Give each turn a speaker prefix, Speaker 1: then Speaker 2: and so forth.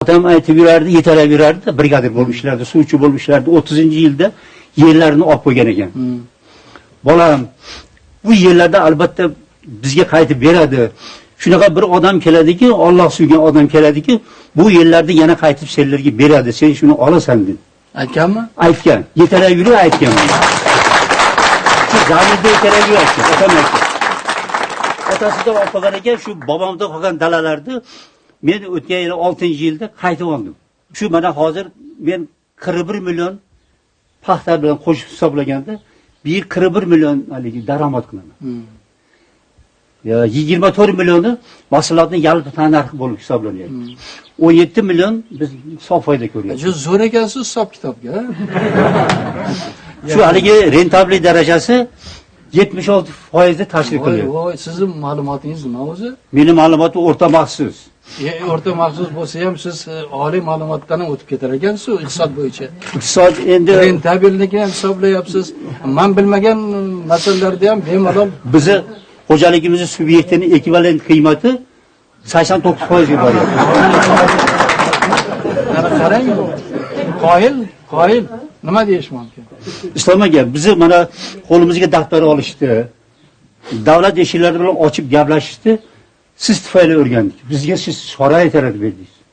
Speaker 1: Otam aytib yurardi, yetalab yurardi, brigadir bo'lib ishlardi, suvchi bo'lib ishlardi. 30-yilda yerlarini olib qo'ygan ekan. Bolam, bu yerlarda albatta bizga qaytib beradi. Shunaqa bir odam keladiki, Alloh suygan odam keladiki, bu yerlarni yana qaytib senlarga beradi. Sen shuni olasan dedi.
Speaker 2: Aytganmi?
Speaker 1: Aytgan. Yetalab yurib aytgan. Shu zamirda yetalab yuribdi. Otam aytgan. Otasidan olib qolgan ekan, shu bobomdan qolgan dalalarni men o'tgan yil 6-yilda qaytib oldim. Shu mana hozir men 41 million paxta bilan qo'shib hisoblaganda 41 million haligi daromad qilaman. Ya 24 millioni mahsulotning yalpi narxi bo'lib hisoblanyapti. 17 million biz sof foyda ko'ryapmiz.
Speaker 2: Juda zo'r ekansiz hisob kitobga.
Speaker 1: Shu haligi rentabli darajasi 76% da tashkil qilyapti.
Speaker 2: Voy, sizning ma'lumotingiz nima o'zi?
Speaker 1: Mening ma'lumotim o'rta maxsus.
Speaker 2: O'rta maxsus bo'lsa ham siz oliy ma'lumotdan ham o'tib ketar ekansiz iqtisod bo'yicha.
Speaker 1: Iqtisod endi
Speaker 2: rentabellikni ham hisoblayapsiz. Men bilmagan masalalarda ham bemalol
Speaker 1: bizni xo'jaligimizning subyektining ekvivalent qiymati 89% ga boryapti.
Speaker 2: Qarang, qoyil nima deyish mumkin?
Speaker 1: Islom aka, bizni mana qo'limizga daftar olishdi. Davlat eshiklari bilan ochib gaplashishdi. Siz tufayli o'rgandik. Bizga siz sharoit yaratib berdingiz.